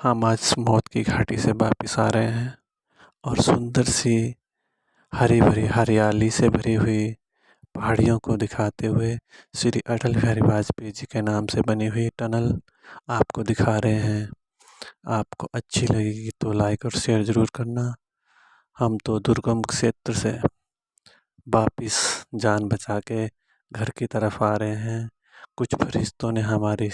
हम आज मौत की घाटी से वापिस आ रहे हैं और सुंदर सी हरी भरी हरियाली से भरी हुई पहाड़ियों को दिखाते हुए श्री अटल बिहारी वाजपेयी जी के नाम से बनी हुई टनल आपको दिखा रहे हैं। आपको अच्छी लगेगी तो लाइक और शेयर ज़रूर करना। हम तो दुर्गम क्षेत्र से वापिस जान बचा के घर की तरफ आ रहे हैं। कुछ फरिश्तों ने हमारी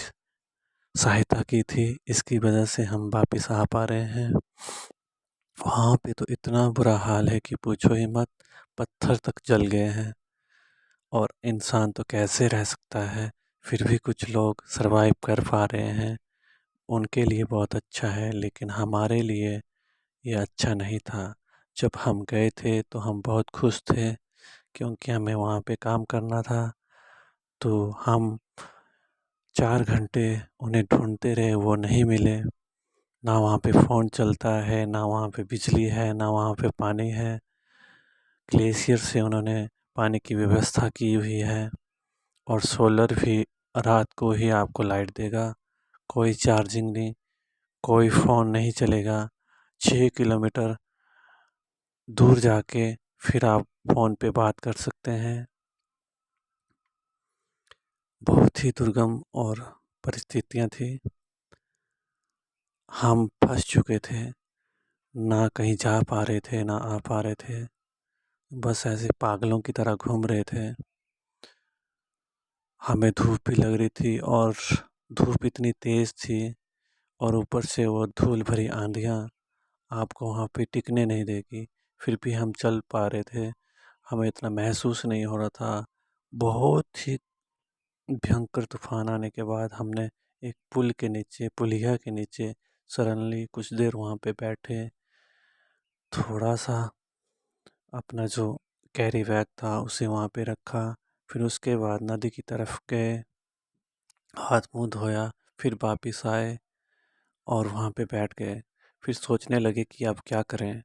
सहायता की थी, इसकी वजह से हम वापिस आ पा रहे हैं। वहाँ पे तो इतना बुरा हाल है कि पूछो ही मत, पत्थर तक जल गए हैं और इंसान तो कैसे रह सकता है। फिर भी कुछ लोग सरवाइव कर पा रहे हैं, उनके लिए बहुत अच्छा है, लेकिन हमारे लिए ये अच्छा नहीं था। जब हम गए थे तो हम बहुत खुश थे क्योंकि हमें वहाँ पे काम करना था। तो हम 4 घंटे उन्हें ढूंढते रहे, वो नहीं मिले। ना वहाँ पे फ़ोन चलता है, ना वहाँ पे बिजली है, ना वहाँ पे पानी है। ग्लेशियर से उन्होंने पानी की व्यवस्था की हुई है और सोलर भी रात को ही आपको लाइट देगा। कोई चार्जिंग नहीं, कोई फ़ोन नहीं चलेगा। 6 किलोमीटर दूर जाके फिर आप फ़ोन पे बात कर सकते हैं। बहुत ही दुर्गम और परिस्थितियाँ थी। हम फंस चुके थे, ना कहीं जा पा रहे थे, ना आ पा रहे थे। बस ऐसे पागलों की तरह घूम रहे थे। हमें धूप भी लग रही थी और धूप इतनी तेज़ थी और ऊपर से वो धूल भरी आंधियाँ आपको वहाँ पे टिकने नहीं देगी। फिर भी हम चल पा रहे थे, हमें इतना महसूस नहीं हो रहा था। बहुत ही भयंकर तूफान आने के बाद हमने एक पुल के नीचे, पुलिया के नीचे सडनली कुछ देर वहाँ पे बैठे, थोड़ा सा अपना जो कैरी बैग था उसे वहाँ पे रखा। फिर उसके बाद नदी की तरफ गए, हाथ मुँह धोया, फिर वापिस आए और वहाँ पे बैठ गए। फिर सोचने लगे कि अब क्या करें,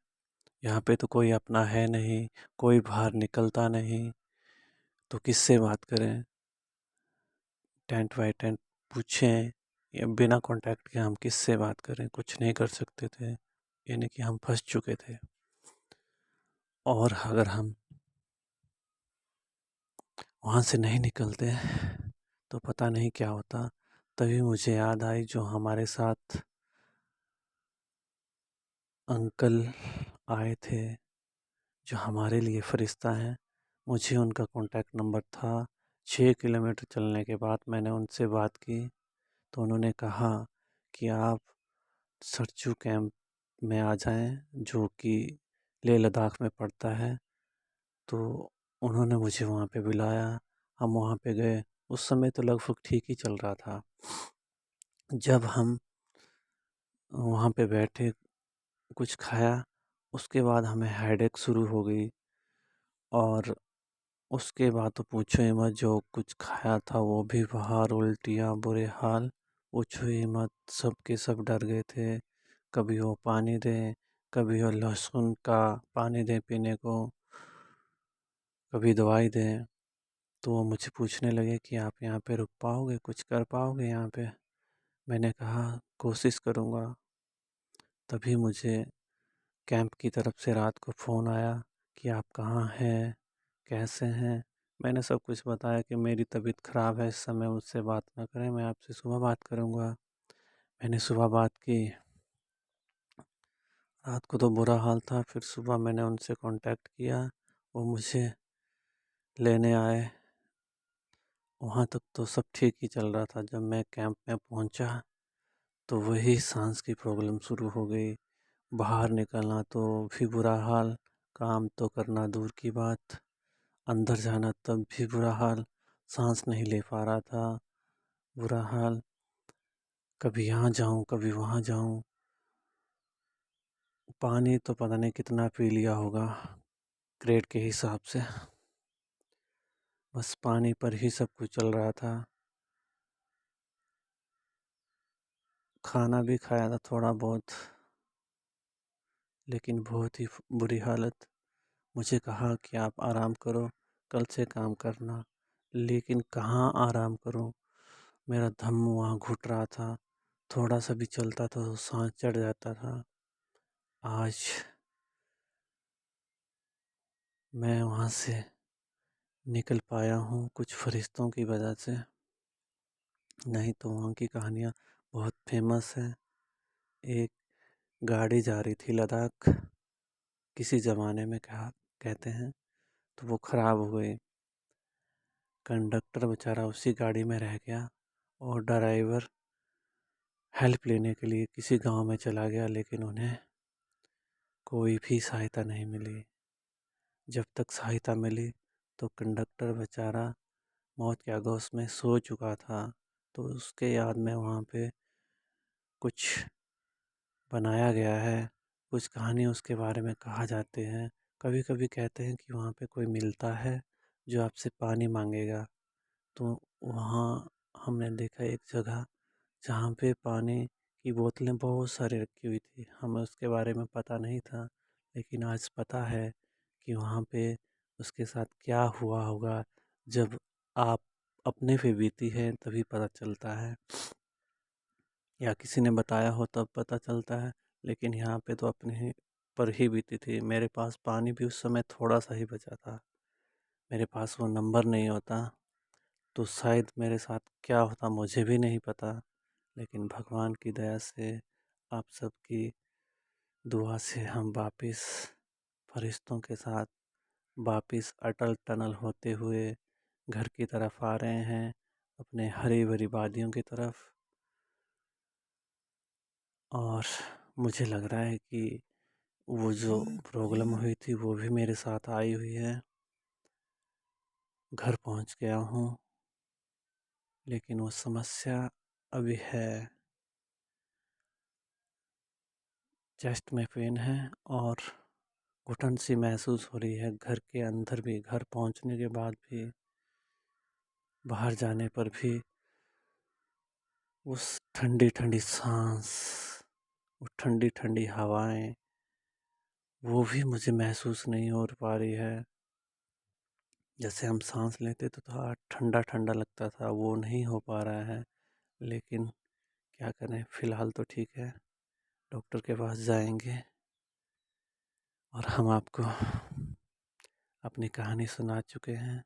यहाँ पे तो कोई अपना है नहीं, कोई बाहर निकलता नहीं, तो किससे बात करें। टेंट बाई टेंट पूछें या बिना कांटेक्ट के हम किससे बात करें, कुछ नहीं कर सकते थे, यानी कि हम फंस चुके थे। और अगर हम वहाँ से नहीं निकलते तो पता नहीं क्या होता। तभी मुझे याद आई जो हमारे साथ अंकल आए थे, जो हमारे लिए फ़रिश्ता हैं। मुझे उनका कॉन्टैक्ट नंबर था। 6 किलोमीटर चलने के बाद मैंने उनसे बात की तो उन्होंने कहा कि आप सरचू कैंप में आ जाएं, जो कि लेह लद्दाख में पड़ता है। तो उन्होंने मुझे वहाँ पे बुलाया, हम वहाँ पे गए। उस समय तो लगभग ठीक ही चल रहा था। जब हम वहाँ पे बैठे, कुछ खाया, उसके बाद हमें हेडेक शुरू हो गई और उसके बाद तो पूछो ही मत, जो कुछ खाया था वो भी बाहर, उल्टियाँ, बुरे हाल, पूछो ही मत। सब के सब डर गए थे। कभी वो पानी दें, कभी वो लहसुन का पानी दें पीने को, कभी दवाई दें। तो वो मुझे पूछने लगे कि आप यहाँ पे रुक पाओगे, कुछ कर पाओगे यहाँ पे। मैंने कहा कोशिश करूँगा। तभी मुझे कैंप की तरफ से रात को फ़ोन आया कि आप कहाँ हैं, कैसे हैं। मैंने सब कुछ बताया कि मेरी तबीयत ख़राब है, इस समय मुझसे बात ना करें, मैं आपसे सुबह बात करूँगा। मैंने सुबह बात की। रात को तो बुरा हाल था, फिर सुबह मैंने उनसे कांटेक्ट किया, वो मुझे लेने आए। वहाँ तक तो सब ठीक ही चल रहा था। जब मैं कैंप में पहुँचा तो वही सांस की प्रॉब्लम शुरू हो गई। बाहर निकलना तो भी बुरा हाल, काम तो करना दूर की बात, अंदर जाना तब भी बुरा हाल, सांस नहीं ले पा रहा था, बुरा हाल। कभी यहाँ जाऊँ, कभी वहाँ जाऊँ। पानी तो पता नहीं कितना पी लिया होगा ग्रेड के हिसाब से। बस पानी पर ही सब कुछ चल रहा था। खाना भी खाया था थोड़ा बहुत, लेकिन बहुत ही बुरी हालत। मुझे कहा कि आप आराम करो, कल से काम करना, लेकिन कहाँ आराम करूं। मेरा दम वहाँ घुट रहा था। थोड़ा सा भी चलता तो सांस चढ़ जाता था। आज मैं वहाँ से निकल पाया हूँ कुछ फरिश्तों की वजह से, नहीं तो वहाँ की कहानियाँ बहुत फेमस हैं। एक गाड़ी जा रही थी लद्दाख, किसी ज़माने में कहा कहते हैं, तो वो ख़राब हो गई। कंडक्टर बेचारा उसी गाड़ी में रह गया और ड्राइवर हेल्प लेने के लिए किसी गांव में चला गया, लेकिन उन्हें कोई भी सहायता नहीं मिली। जब तक सहायता मिली तो कंडक्टर बेचारा मौत के आगोश में सो चुका था। तो उसके याद में वहाँ पे कुछ बनाया गया है, कुछ कहानी उसके बारे में कहा जाते हैं। कभी कभी कहते हैं कि वहाँ पे कोई मिलता है जो आपसे पानी मांगेगा। तो वहाँ हमने देखा एक जगह जहाँ पे पानी की बोतलें बहुत सारी रखी हुई थी। हमें उसके बारे में पता नहीं था, लेकिन आज पता है कि वहाँ पे उसके साथ क्या हुआ होगा। जब आप अपने पे बीती है तभी पता चलता है, या किसी ने बताया हो तब पता चलता है। लेकिन यहाँ पे तो अपने ही पर ही बीती थी। मेरे पास पानी भी उस समय थोड़ा सा ही बचा था। मेरे पास वो नंबर नहीं होता तो शायद मेरे साथ क्या होता मुझे भी नहीं पता। लेकिन भगवान की दया से, आप सबकी दुआ से हम वापस फरिश्तों के साथ वापस अटल टनल होते हुए घर की तरफ आ रहे हैं, अपने हरी भरी वादियों की तरफ। और मुझे लग रहा है कि वो जो प्रॉब्लम हुई थी वो भी मेरे साथ आई हुई है। घर पहुंच गया हूँ, लेकिन वो समस्या अभी है। चेस्ट में पेन है और घुटन सी महसूस हो रही है। घर के अंदर भी, घर पहुंचने के बाद भी, बाहर जाने पर भी उस ठंडी ठंडी सांस, वो ठंडी ठंडी हवाएं, वो भी मुझे महसूस नहीं हो पा रही है। जैसे हम सांस लेते तो थोड़ा ठंडा ठंडा लगता था, वो नहीं हो पा रहा है। लेकिन क्या करें, फ़िलहाल तो ठीक है। डॉक्टर के पास जाएंगे और हम आपको अपनी कहानी सुना चुके हैं।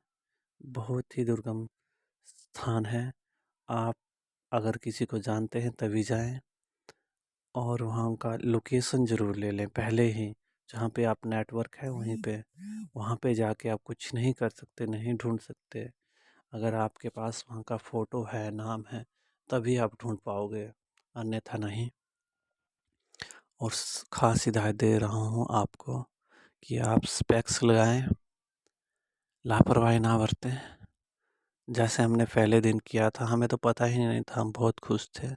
बहुत ही दुर्गम स्थान है। आप अगर किसी को जानते हैं तभी जाएं, और वहाँ का लोकेशन ज़रूर ले लें पहले ही। जहाँ पे आप नेटवर्क है वहीं पे, वहाँ पे जाके आप कुछ नहीं कर सकते, नहीं ढूंढ सकते। अगर आपके पास वहाँ का फ़ोटो है, नाम है, तभी आप ढूंढ पाओगे, अन्यथा नहीं। और ख़ास हिदायत दे रहा हूँ आपको कि आप स्पेक्स लगाएं, लापरवाही ना बरतें। जैसे हमने पहले दिन किया था, हमें तो पता ही नहीं था, हम बहुत खुश थे।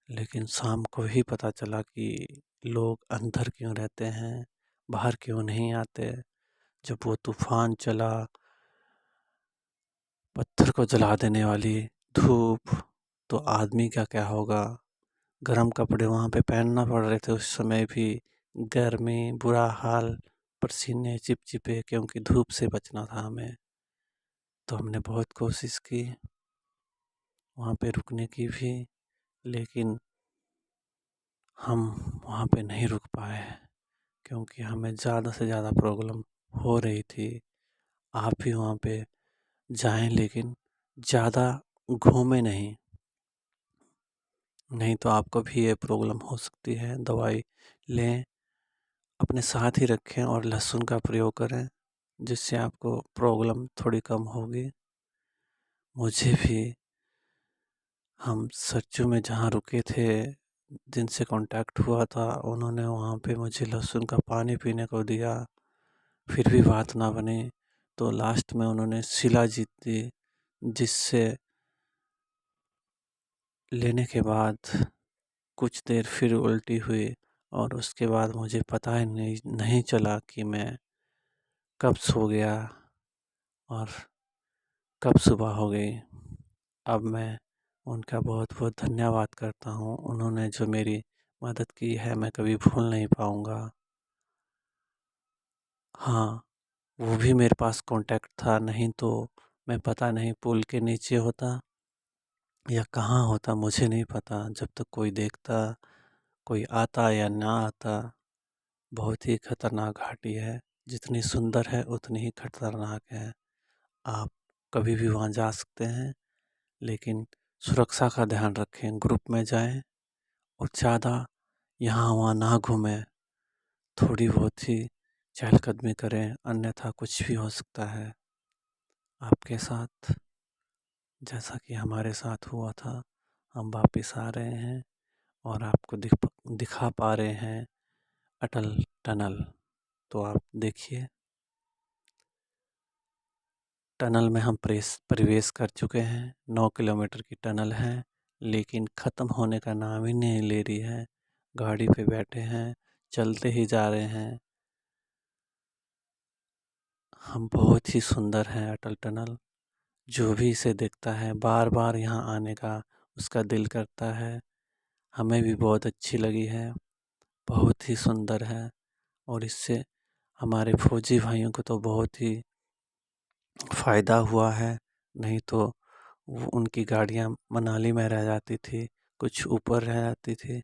लेकिन शाम को ही पता चला कि लोग अंदर क्यों रहते हैं, बाहर क्यों नहीं आते। जब वो तूफान चला, पत्थर को जला देने वाली धूप, तो आदमी का क्या होगा। गर्म कपड़े वहाँ पे पहनना पड़ रहे थे उस समय भी, गर्मी, बुरा हाल, पसीने चिपचिपे, क्योंकि धूप से बचना था हमें। तो हमने बहुत कोशिश की वहाँ पे रुकने की भी, लेकिन हम वहाँ पे नहीं रुक पाए क्योंकि हमें ज़्यादा से ज़्यादा प्रॉब्लम हो रही थी। आप भी वहाँ पे जाएं, लेकिन ज़्यादा घूमें नहीं, नहीं तो आपको भी ये प्रॉब्लम हो सकती है। दवाई लें, अपने साथ ही रखें और लहसुन का प्रयोग करें, जिससे आपको प्रॉब्लम थोड़ी कम होगी। मुझे भी, हम सच्चू में जहाँ रुके थे, जिनसे कांटेक्ट हुआ था, उन्होंने वहाँ पे मुझे लहसुन का पानी पीने को दिया, फिर भी बात ना बनी। तो लास्ट में उन्होंने शिलाजीत दी, जिससे लेने के बाद कुछ देर फिर उल्टी हुई, और उसके बाद मुझे पता ही नहीं चला कि मैं कब सो गया और कब सुबह हो गई। अब मैं उनका बहुत बहुत धन्यवाद करता हूँ। उन्होंने जो मेरी मदद की है मैं कभी भूल नहीं पाऊँगा। हाँ, वो भी मेरे पास कांटेक्ट था, नहीं तो मैं पता नहीं पुल के नीचे होता या कहाँ होता मुझे नहीं पता। जब तक कोई देखता, कोई आता या ना आता। बहुत ही खतरनाक घाटी है। जितनी सुंदर है उतनी ही खतरनाक है। आप कभी भी वहाँ जा सकते हैं, लेकिन सुरक्षा का ध्यान रखें। ग्रुप में जाएं और ज़्यादा यहाँ वहाँ ना घूमें। थोड़ी बहुत ही चहलकदमी करें, अन्यथा कुछ भी हो सकता है आपके साथ। जैसा कि हमारे साथ हुआ था। हम वापस आ रहे हैं और आपको दिखा पा रहे हैं अटल टनल। तो आप देखिए, टनल में हम प्रवेश कर चुके हैं। 9 किलोमीटर की टनल है, लेकिन ख़त्म होने का नाम ही नहीं ले रही है। गाड़ी पे बैठे हैं, चलते ही जा रहे हैं। हम बहुत ही सुंदर हैं अटल टनल। जो भी इसे देखता है बार बार यहाँ आने का उसका दिल करता है। हमें भी बहुत अच्छी लगी है, बहुत ही सुंदर है। और इससे हमारे फौजी भाइयों को तो बहुत ही फ़ायदा हुआ है। नहीं तो उनकी गाड़ियाँ मनाली में रह जाती थी, कुछ ऊपर रह जाती थी,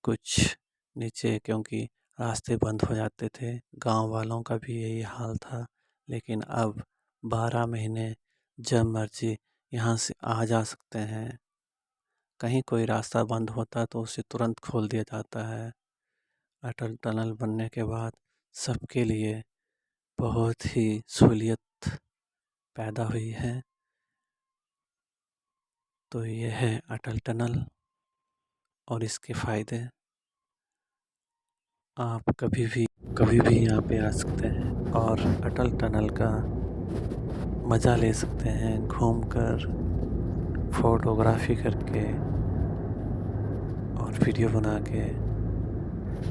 कुछ नीचे, क्योंकि रास्ते बंद हो जाते थे। गांव वालों का भी यही हाल था। लेकिन अब 12 महीने जब मर्जी यहाँ से आ जा सकते हैं। कहीं कोई रास्ता बंद होता तो उसे तुरंत खोल दिया जाता है। अटल टनल बनने के बाद सबके लिए बहुत ही सहूलियत पैदा हुई है। तो ये है अटल टनल और इसके फ़ायदे। आप कभी भी यहाँ पे आ सकते हैं और अटल टनल का मज़ा ले सकते हैं, घूमकर, फोटोग्राफी करके और वीडियो बना के,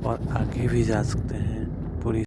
और आगे भी जा सकते हैं।